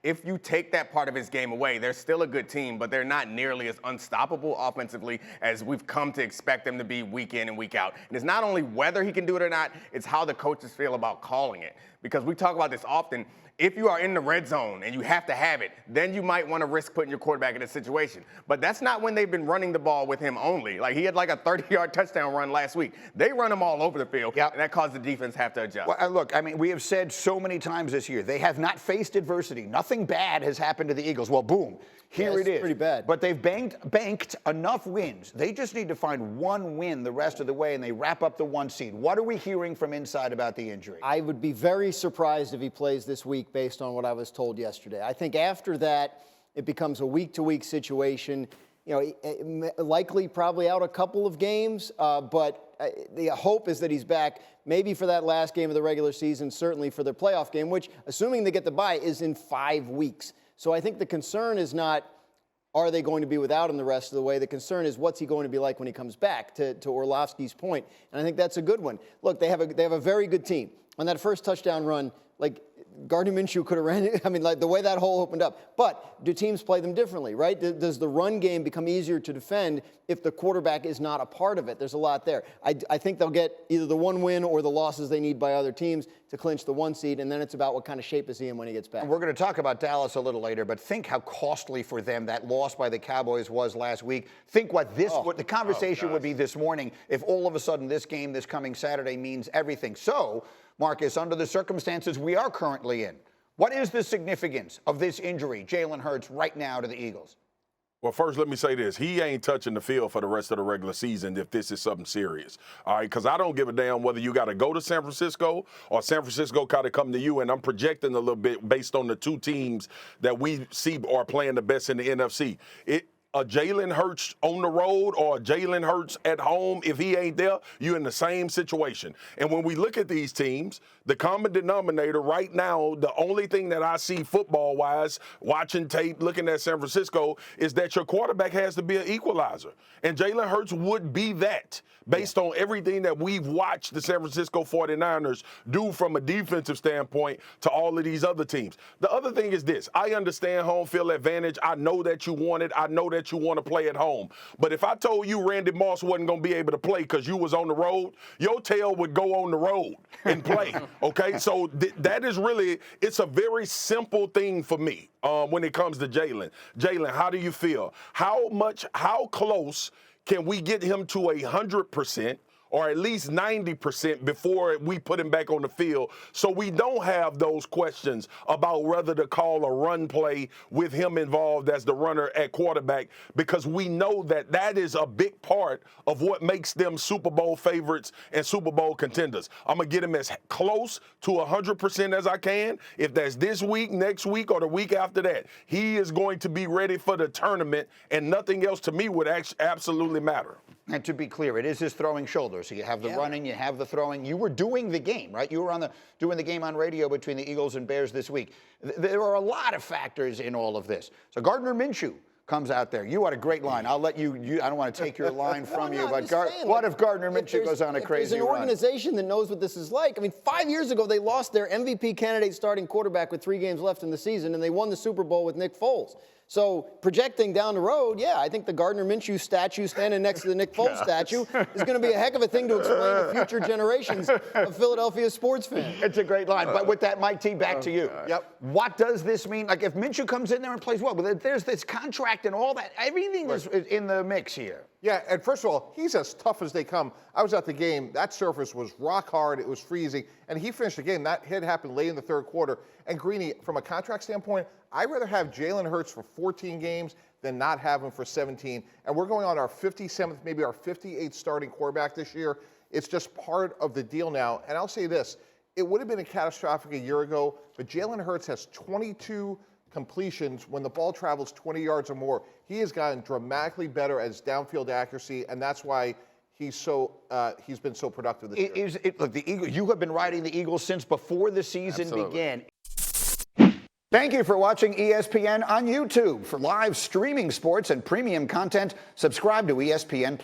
If you take that part of his game away, they're still a good team, but they're not nearly as unstoppable offensively as we've come to expect them to be week in and week out. And it's not only whether he can do it or not, it's how the coaches feel about calling it. Because we talk about this often. If you are in the red zone and you have to have it, then you might want to risk putting your quarterback in a situation. But that's not when they've been running the ball with him only. Like, he had like a 30-yard touchdown run last week. They run him all over the field, and that caused the defense to have to adjust. Well, look, I mean, we have said so many times this year, they have not faced adversity. Nothing bad has happened to the Eagles. Well, boom, here it is. Pretty bad. But they've banked enough wins. They just need to find one win the rest of the way, and they wrap up the 1 seed. What are we hearing from inside about the injury? I would be very surprised if he plays this week based on what I was told yesterday. I think after that, it becomes a week-to-week situation. You know, likely probably out a couple of games, but the hope is that he's back maybe for that last game of the regular season, certainly for their playoff game, which, assuming they get the bye, is in 5 weeks. So I think the concern is not, are they going to be without him the rest of the way? The concern is, what's he going to be like when he comes back, to Orlovsky's point. And I think that's a good one. Look, they have a very good team. On that first touchdown run, like, Gardner Minshew could have ran it. I mean, like, the way that hole opened up. But do teams play them differently, right? Does the run game become easier to defend if the quarterback is not a part of it? There's a lot there. I think they'll get either the 1 win or the losses they need by other teams to clinch the 1 seed, and then it's about what kind of shape is he in when he gets back. And we're going to talk about Dallas a little later, but think how costly for them that loss by the Cowboys was last week. Think what the conversation would be this morning if all of a sudden this game this coming Saturday means everything. So, Marcus, under the circumstances we are currently in, what is the significance of this injury, Jalen Hurts, right now to the Eagles? Well, first, let me say this. He ain't touching the field for the rest of the regular season if this is something serious. All right, because I don't give a damn whether you got to go to San Francisco or San Francisco got to come to you, and I'm projecting a little bit based on the 2 teams that we see are playing the best in the NFC. A Jalen Hurts on the road or a Jalen Hurts at home, if he ain't there, you're in the same situation. And when we look at these teams, the common denominator right now, the only thing that I see football-wise, watching tape, looking at San Francisco, is that your quarterback has to be an equalizer. And Jalen Hurts would be that based on everything that we've watched the San Francisco 49ers do from a defensive standpoint to all of these other teams. The other thing is this. I understand home field advantage. I know that you want it. I know that you want to play at home. But if I told you Randy Moss wasn't going to be able to play because you was on the road, your tail would go on the road and play, okay? So that is really, it's a very simple thing for me when it comes to Jalen. Jalen, how do you feel? How close can we get him to 100%? Or at least 90% before we put him back on the field, so we don't have those questions about whether to call a run play with him involved as the runner at quarterback, because we know that that is a big part of what makes them Super Bowl favorites and Super Bowl contenders. I'm going to get him as close to 100% as I can. If that's this week, next week, or the week after that, he is going to be ready for the tournament, and nothing else to me would absolutely matter. And to be clear, it is his throwing shoulder. So you have the running, you have the throwing. You were doing the game, right? You were doing the game on radio between the Eagles and Bears this week. There are a lot of factors in all of this. So Gardner Minshew comes out there. You had a great line. I'll let you I don't want to take your line from you, but what if Gardner Minshew goes on a crazy run? There's an organization that knows what this is like. I mean, 5 years ago, they lost their MVP candidate starting quarterback with 3 games left in the season, and they won the Super Bowl with Nick Foles. So projecting down the road, yeah, I think the Gardner Minshew statue standing next to the Nick Foles statue is going to be a heck of a thing to explain to future generations of Philadelphia sports fans. It's a great line. But with that, Mike T, back to you. Yep. What does this mean? Like, if Minshew comes in there and plays well, there's this contract and all that. Everything is in the mix here. Yeah, and first of all, he's as tough as they come. I was at the game. That surface was rock hard. It was freezing. And he finished the game. That hit happened late in the 3rd quarter. And Greeny, from a contract standpoint, I'd rather have Jalen Hurts for 14 games than not have him for 17. And we're going on our 57th, maybe our 58th starting quarterback this year. It's just part of the deal now. And I'll say this. It would have been a catastrophic a year ago, but Jalen Hurts has 22 completions when the ball travels 20 yards or more. He has gotten dramatically better as downfield accuracy, and that's why he's been so productive this year. Look, the Eagles, you have been riding the Eagles since before the season began. Thank you for watching ESPN on YouTube. For live streaming sports and premium content, subscribe to ESPN+.